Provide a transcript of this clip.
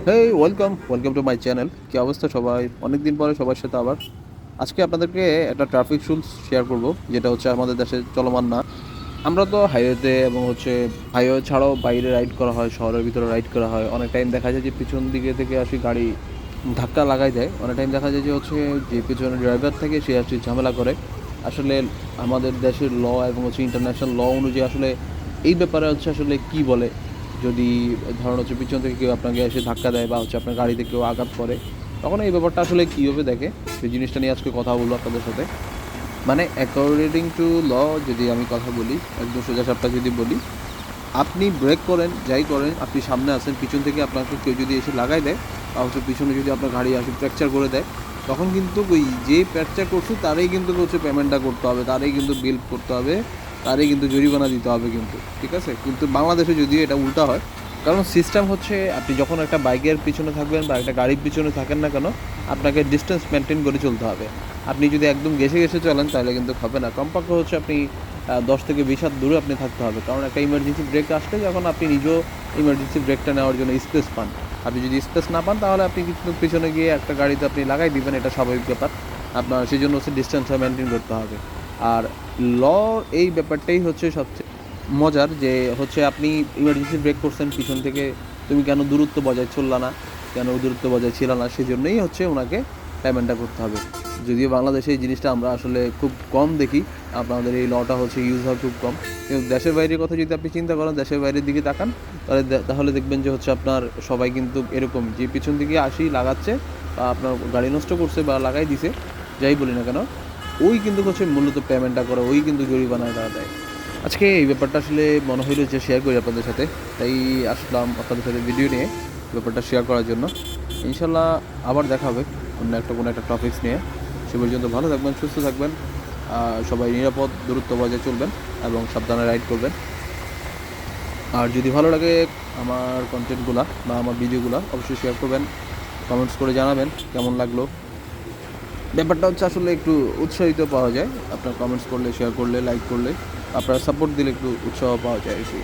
Hey welcome to my channel. কি অবস্থা সবাই? অনেক দিন পরে সবার সাথে আবার আজকে আপনাদেরকে একটা ট্রাফিক রুলস শেয়ার করব, যেটা হচ্ছে আমাদের দেশে চলমান না। আমরা তো হাইওয়েতে এবং হচ্ছে হাইওয়ে ছাড়াও বাইরে রাইড করা হয়, শহরের ভিতরে রাইড করা হয়। অনেক টাইম দেখা যায় যে পিছন দিকে থেকে আসি গাড়ি ধাক্কা লাগাই দেয়। অনেক টাইম দেখা যায় যে হচ্ছে যে পিছনে ড্রাইভার থাকে সে আসলে ঝামেলা করে। আসলে আমাদের দেশের ল এবং হচ্ছে ইন্টারন্যাশনাল ল অনুযায়ী আসলে এই ব্যাপারে হচ্ছে আসলে কি বলে, যদি ধরুন হচ্ছে পিছন থেকে কেউ আপনাকে এসে ধাক্কা দেয় বা হচ্ছে আপনার গাড়িতে কেউ আঘাত করে, তখন এই ব্যাপারটা আসলে কীভাবে দেখে সেই জিনিসটা নিয়ে আজকে কথা বলবো আপনাদের সাথে। মানে অ্যাকর্ডিং টু ল যদি আমি কথা বলি, একদম সোজা সাপটা যদি বলি, আপনি ব্রেক করেন যাই করেন, আপনি সামনে আসেন, পিছন থেকে আপনাকে কেউ যদি এসে লাগাই দেয় বা হচ্ছে পিছনে যদি আপনার গাড়ি আসে ফ্র্যাকচার করে দেয়, তখন কিন্তু ওই যে ফ্র্যাকচার করছে তারই কিন্তু হচ্ছে পেমেন্টটা করতে হবে, তারই কিন্তু বিল করতে হবে, তারই কিন্তু জরিমানা দিতে হবে কিন্তু, ঠিক আছে? কিন্তু বাংলাদেশে যদিও এটা উল্টা হয়, কারণ সিস্টেম হচ্ছে আপনি যখন একটা বাইকের পিছনে থাকবেন বা একটা গাড়ির পিছনে থাকেন না কেন, আপনাকে ডিস্টেন্স মেনটেন করে চলতে হবে। আপনি যদি একদম ঘেসে ঘেসে চলেন তাহলে কিন্তু হবে না। কমপক্ষে হচ্ছে আপনি 10 থেকে 20 হাত দূরে আপনি থাকতে হবে, কারণ একটা ইমার্জেন্সি ব্রেক আসলে যখন আপনি নিজেও ইমার্জেন্সি ব্রেকটা নেওয়ার জন্য স্পেস পান। আপনি যদি স্পেস না পান তাহলে আপনি কিন্তু পিছনে গিয়ে একটা গাড়িতে আপনি লাগাই দিবেন, এটা স্বাভাবিক ব্যাপার। আপনার সেই জন্য হচ্ছে ডিস্টেন্সটা মেনটেন করতে হবে। আর ল এই ব্যাপারটাই হচ্ছে সবচেয়ে মজার, যে হচ্ছে আপনি ইমার্জেন্সি ব্রেক করছেন পিছন থেকে, তুমি কেন দূরত্ব বজায় চললা না, কেন দূরত্ব বজায় ছিল না, সেই জন্যই হচ্ছে ওনাকে পেমেন্টটা করতে হবে। যদিও বাংলাদেশে এই জিনিসটা আমরা আসলে খুব কম দেখি, আপনাদের এই লটা হচ্ছে ইউজ হয় খুব কম। কিন্তু দেশের বাইরের কথা যদি আপনি চিন্তা করেন, দেশের বাইরের দিকে তাকান, তাহলে দেখবেন যে হচ্ছে আপনার সবাই কিন্তু এরকম, যে পিছন দিকে আসি লাগাচ্ছে বা আপনার গাড়ি নষ্ট করছে বা লাগাই দিছে, যাই বলি না কেন, ওই কিন্তু হচ্ছে মূলত পেমেন্টটা করে, ওই কিন্তু জরিমানাটা দেয়। আজকে এই ব্যাপারটা আসলে মনে হইলো যে শেয়ার করি আপনাদের সাথে, তাই আসলাম আপনাদের সাথে ভিডিও নিয়ে ব্যাপারটা শেয়ার করার জন্য। ইনশাল্লাহ আবার দেখা হবে কোনো একটা টপিকস নিয়ে। সে পর্যন্ত ভালো থাকবেন, সুস্থ থাকবেন, সবাই নিরাপদ দূরত্ব বজায় চলবেন এবং সাবধানে রাইড করবেন। আর যদি ভালো লাগে আমার কন্টেন্টগুলো বা আমার ভিডিওগুলো, অবশ্যই শেয়ার করবেন, কমেন্টস করে জানাবেন কেমন লাগলো। ব্যাপারটা হচ্ছে আসলে একটু উৎসাহিত পাওয়া যায় আপনার কমেন্টস করলে, শেয়ার করলে, লাইক করলে, আপনার সাপোর্ট দিলে একটু উৎসাহ পাওয়া যায় আর কি।